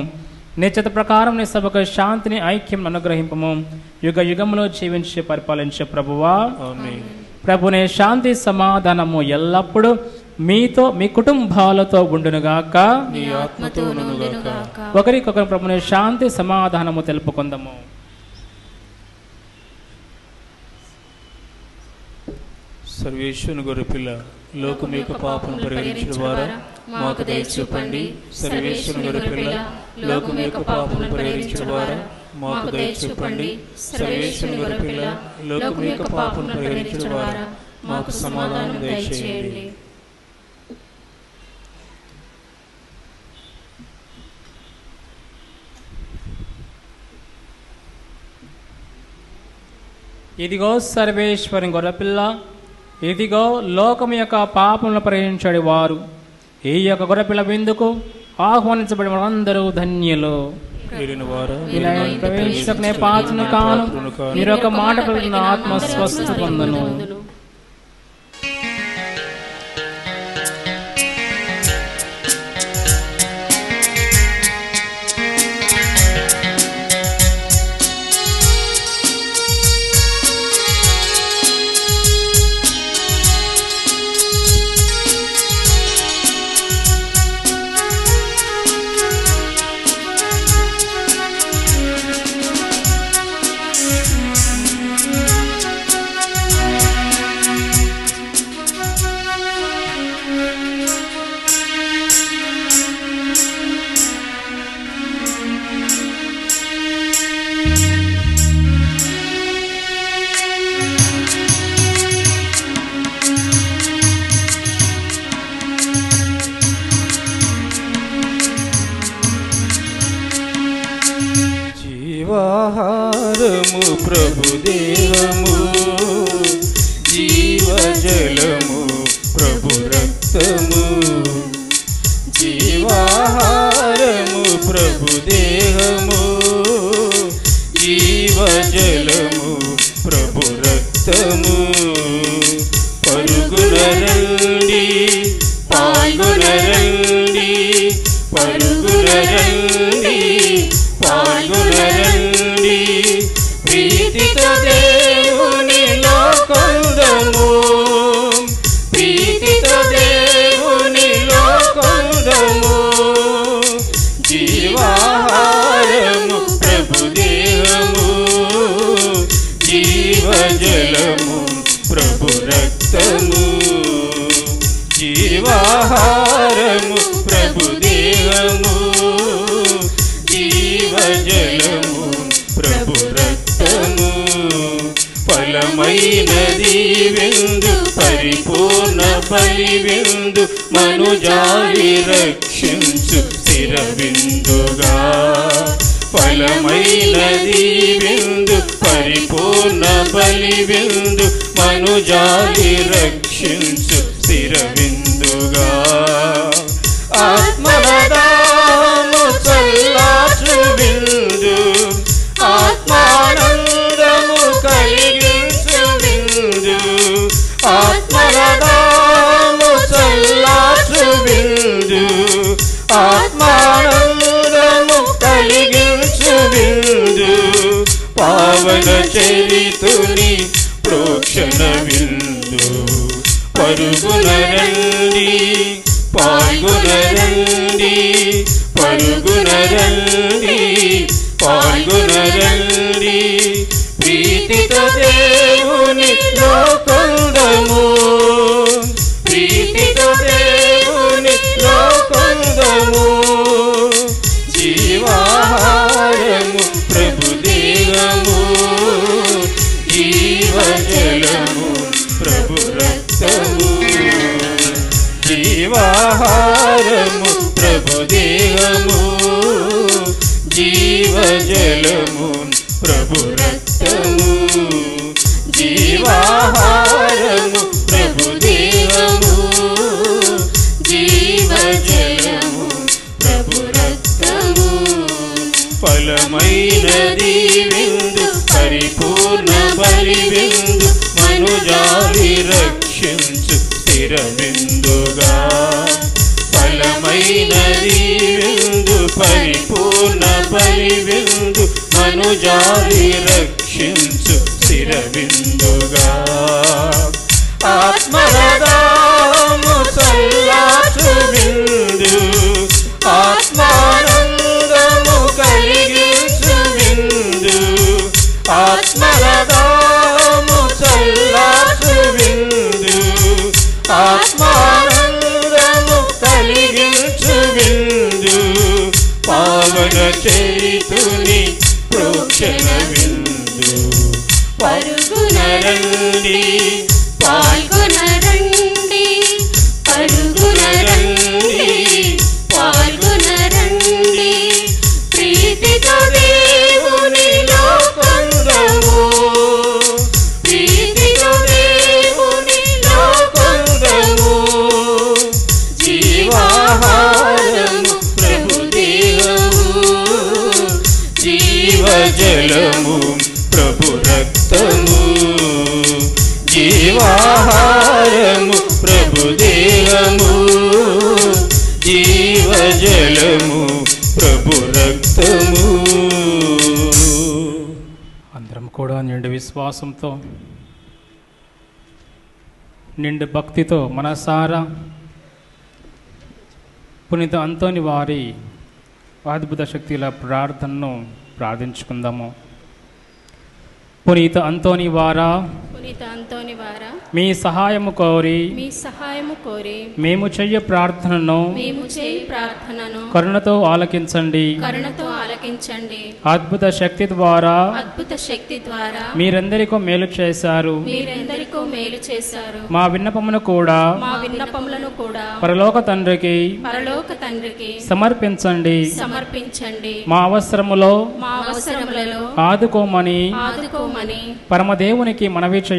నీ చిత్త ప్రకారం నీ సభకు శాంతిని ఐక్యం అనుగ్రహింపము. యుగ యుగములో జీవించి పరిపాలించే ప్రభువా, ప్రభునే శాంతి సమాధానము ఎల్లప్పుడూ మీతో మీ కుటుంబాలతో ఉండునుగాక. ఒకరికొకరు ప్రభునే శాంతి సమాధానము తెలుపుకుందాము. సర్వేశ్వరుని గొర్రెపిల్ల, లోకం యొక్క పాపం పరిహరించిన వారా మాకు దయ చూపండి. సర్వేశ్వరుని గొర్రెపిల్ల, లోకం యొక్క పాపం పరిహరించిన వారా మాకు దయ చూపండి. సర్వేశ్వరుని గొర్రెపిల్ల, లోకం యొక్క పాపం పరిహరించిన వారా మాకు సమాధానం దయచేయండి. ఇదిగో సర్వేశ్వరుని గొర్రెపిల్ల, ఇదిగో లోకం యొక్క పాపములను పరిహరించడి వారు. ఈ యొక్క గొర్రెపిల్ల విందుకు ఆహ్వానించబడి అందరూ ధన్యులు. ప్రవేశించకనే పాత్రను కాను, మీరు ఒక మాట పలికిన ఆత్మ స్వస్థ పొందును. జీవాహారము ప్రభు దేహము, జీవజలము ప్రభు రక్తము. జీవాహారము ప్రభు దేహము, జీవజలము ప్రభు రక్తము. పరుగున రండి, పాల్గొన రండి, పరుగున రండి, పాల్గొన రండి. ప్రీతితో దేవునిలో కొందము, ప్రీతితో దేవునిలో కొందము. జీవాహారము ప్రభు దేహము, జీవజలము ప్రభు రక్తము. జీవాహారము ప్రభు దేహము, జీవజలము ప్రభు రక్తము. ఫలమైనది విందు, పరిపూర్ణ బలి విందు, మనుజాలి రక్షించు స్థిర విందుగా. ఫలమైనది విందు, పరిపూర్ణ బలి విందు, మనుజాలి రక్షించు స్థిర విందుగా. ఆత్మదాము చల్లార్చు విందు, ఆత్మానందము కలిగించు విందు. ఆత్మదాము చల్లార్చు విందు, ఆత్మానందము కలిగించు విందు. పావన చరితుని ప్రోక్షణ విందు. పరుగున రండి, పాల్గొన రండి, పరుగున రండి, పాల్గొన రండి. ప్రీతితో దేవునిలో కొందము, ప్రీతితో దేవునిలో కొందము. జీవాహారము ప్రభు దేహము, జీవజలము ప్రభు రక్తము. జీవాహారము ప్రభు దేహము, జీవజలము ప్రభు రక్తము. జీవాహారము ప్రభు దేహము, జీవజలము ప్రభు రక్తము. ఫలమైనది విందు, పరిపూర్ణ బలి విందు, మనుజాలి రక్షించు స్థిర విందుగా. ఫలమైనది విందు, పరిపూర్ణ బలి విందు, మనుజాలి రక్షించు స్థిర విందుగా. ఆత్మదాము చల్లార్చు విందు, ఆత్మానందము కలిగించు విందు. ఆత్మదాము చల్లార్చు విందు, ఆత్మానందము కలిగించు విందు. పావన చరితుని ప్రోక్షణ విందు. పరుగున రండి, పాల్గొన రండి, పరుగున రండి, పాల్గొన రండి. ప్రీతితో దేవునిలో కొందము, ప్రీతితో దేవునిలో కొందము. జీవాహారము ప్రభు దేహము, జీవజలము ప్రభు రక్తము. జీవాహారము ప్రభు దేహము, జీవజలము ప్రభు రక్తము. అందరం కూడా నిండు విశ్వాసంతో, నిండు భక్తితో మనసారా పునీత అంతోని వారి అద్భుత శక్తుల ప్రార్థనను ప్రార్థించుకుందాము. పునీత అంతోని వారా, పునీత అంతోని వారా మీ సహాయము కోరి మీ సహాయము కోరి మేము చెయ్య ప్రార్థనను మేము చేయి ప్రార్థనను కరుణతో ఆలకించండి. కరుణతో ఆలకించండి. అద్భుత శక్తి ద్వారా అద్భుత శక్తి ద్వారా మీరెందరికో మేలు చేశారు. మీరెందరికో మేలు చేశారు. మా విన్నపమును కూడా మా విన్నపములను కూడా పరలోక తండ్రికి పరలోక తండ్రికి సమర్పించండి. సమర్పించండి. మా అవసరములో మా అవసరములలో ఆదుకోమని ఆదుకోమని పరమదేవునికి మనవి చేయండి.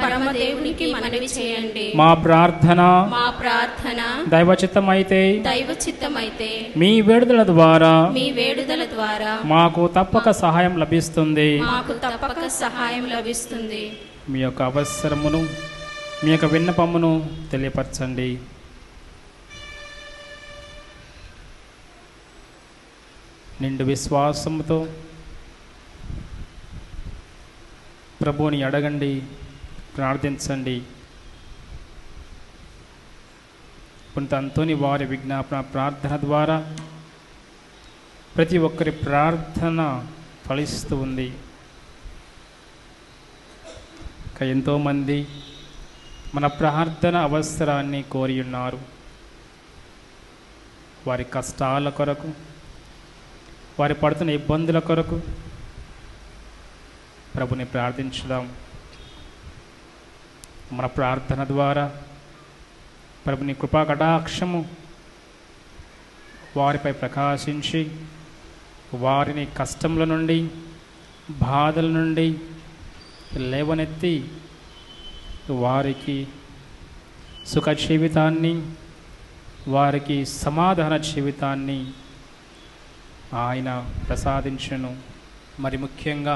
పరమదేవునికి మనవి చేయండి. మా ప్రార్థన మా ప్రార్థన దైవచిత్తమైతే దైవచిత్తమైతే మీ వేడుదల ద్వారా మీ వేడుదల ద్వారా మాకు తప్పక సహాయం లభిస్తుంది. మాకు తప్పక సహాయం లభిస్తుంది. మీ యొక్క అవసరమును మీ యొక్క విన్నపమును తెలియపరచండి. నిండు విశ్వాసముతో ప్రభువుని అడగండి, ప్రార్థించండి. పునీత అంతోని వారి విజ్ఞాపన ప్రార్థన ద్వారా ప్రతి ఒక్కరి ప్రార్థన ఫలిస్తూ ఉంది. ఎంతోమంది మన ప్రార్థన అవసరాన్ని కోరి ఉన్నారు. వారి కష్టాల కొరకు, వారి పడుతున్న ఇబ్బందుల కొరకు ప్రభుని ప్రార్థించుదాం. మన ప్రార్థన ద్వారా ప్రభుని కృపా కటాక్షము వారిపై ప్రకాశించి వారిని కష్టముల నుండి, బాధల నుండి లేవనెత్తి వారికి సుఖ జీవితాన్ని, వారికి సమాధాన జీవితాన్ని ఆయన ప్రసాదించును. మరి ముఖ్యంగా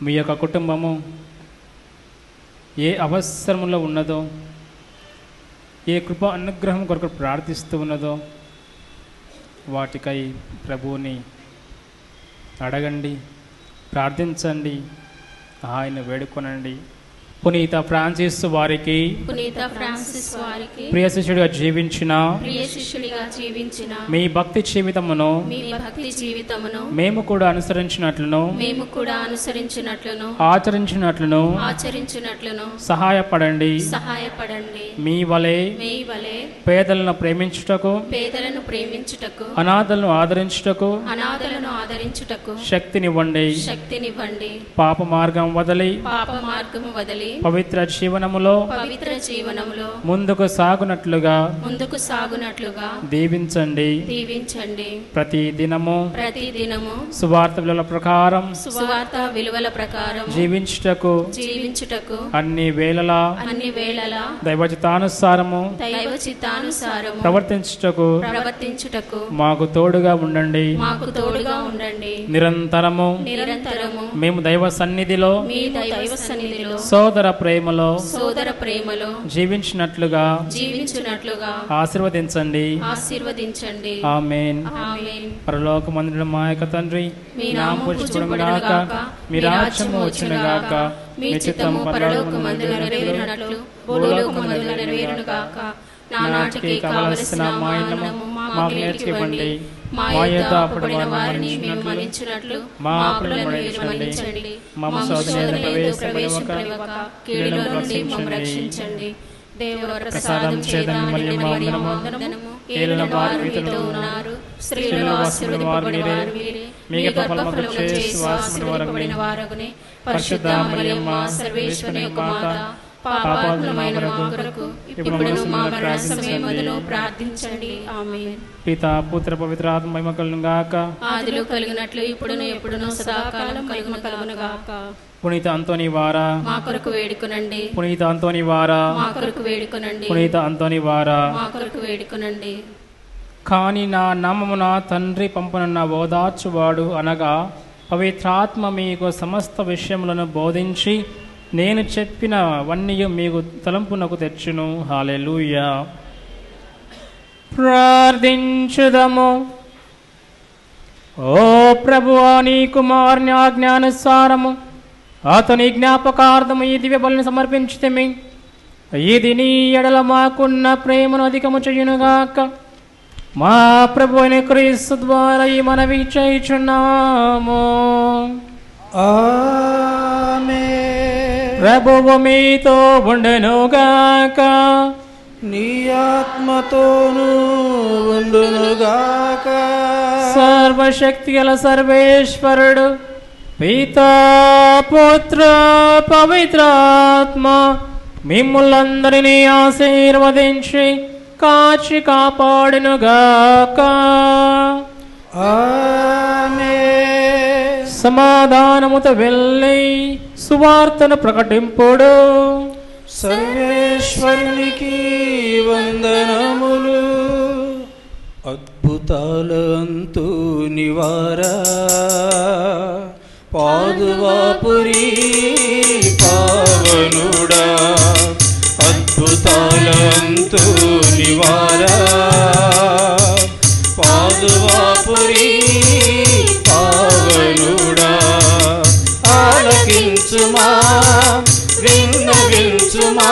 మీ యొక్క కుటుంబము ఏ అవసరంలో ఉన్నదో, ఏ కృప అనుగ్రహం కొరకు ప్రార్థిస్తూ ఉన్నదో వాటికై ప్రభువుని అడగండి, ప్రార్థించండి, ఆయన వేడుకొనండి. పునీత ఫ్రాన్సిస్ వారికి ప్రియ శిష్యుడిగా జీవించిన మీ భక్తి జీవితమును మేము కూడా అనుసరించినట్లును ఆచరించినట్లును సహాయపడండి. మీ వలె పేదలను ప్రేమించుటకు అనాథలను ఆదరించుటకు శక్తినివ్వండి. పాప మార్గం వదిలి పవిత్ర జీవనములో ముందుకు సాగునట్లుగా దీవించండి. ప్రతి దినము సువార్త విలువల ప్రకారం జీవించుటకు అన్ని వేళలా దైవచిత్తానుసారము ప్రవర్తించుటకు మాకు తోడుగా ఉండండి. నిరంతరము మేము దైవ సన్నిధిలో సోదర ప్రేమలో జీవించినట్లుగా ఆశీర్వదించండి. ఆమేన్. పరలోకమందున మా యొక్క తండ్రి, మీ నామము పూజించబడుగాక, మీ రాజ్యము వచ్చునుగాక, మీ చిత్తము పరలోకమందు నెరవేరునట్లు భూలోకమందు నెరవేరునుగాక. నానాటికి కావలసిన మా అన్నము మాకు నేర్చుకోండి. మా యొద్ద అప్పుడైన వారిని మేము మన్నించినట్లు మా అప్పులను మన్నించండి. మమ్మ శోధనలో ప్రవేశింపనివ్వక కీడులో నుండి మమ్మల్ని రక్షించండి. దేవవర ప్రసాదం చేతను మరియు వందనము ఏలిన వారు మీతో ఉన్నారు. స్త్రీలలో ఆశీర్వదింపబడిన వారు మీరే. మీ గర్భఫలమున చేసి ఆశీర్వదింపబడిన వారగునే. పరిశుద్ధ మరియమ్మ సర్వేశ్వరుని యొక్క మాత, పాపాత్ములమైన మా కొరకు ఇప్పుడును మా మరణ సమయములో ప్రార్థించండి. ఆమేన్. పితా పుత్ర పవిత్ర ఆత్మ మహిమ కలుగునుగాక. ఆదిలో కలిగినట్లు ఇప్పుడును ఎప్పుడును సదాకాలం కలుగునుగాక. పునీత అంతోని వారా మా కొరకు వేడుకొనండి. పునీత అంతోని వారా మా కొరకు వేడుకొనండి. పునీత అంతోని వారా మా కొరకు వేడుకొనండి. కానీ నా నామమున తండ్రి పంపనున్న ఓదార్చువాడు అనగా పవిత్రాత్మ మీకు సమస్త విషయములను బోధించి నేను చెప్పినవన్నీ మీకు తలంపునకు తెచ్చును. హల్లెలూయా. ప్రార్థించుదము. ఓ ప్రభువా, నీ కుమారుని ఆజ్ఞానుసారము అతని జ్ఞాపకార్థము ఈ దివ్య బలిని సమర్పించితిమి. ఇది నీ ఎడల మాకున్న ప్రేమను అధికము చేయునుగాక. మా ప్రభు అయిన క్రీస్తు ద్వారా ఈ మనవి చేయుచున్నాము. ఆమేన్. ప్రభువు మీతో ఉండునుగాక. నీ ఆత్మతోనూ ఉండునుగాక. సర్వశక్తి గల సర్వేశ్వరుడు పితా పుత్ర పవిత్రాత్మ మిమ్ములందరినీ ఆశీర్వదించి కాచి కాపాడునుగాక. ఆమేన్. సమాధానముతో వెళ్ళి సువార్తను ప్రకటింపుడు. సర్వేశ్వరునికి వందనములు. అద్భుతాల అంతు నివారా పాదువాపురి పావనుడా. అద్భుతాల అంతు నివారా పాదువాపురి పావనుడా. ఆలకించుమా విన్నవించుమా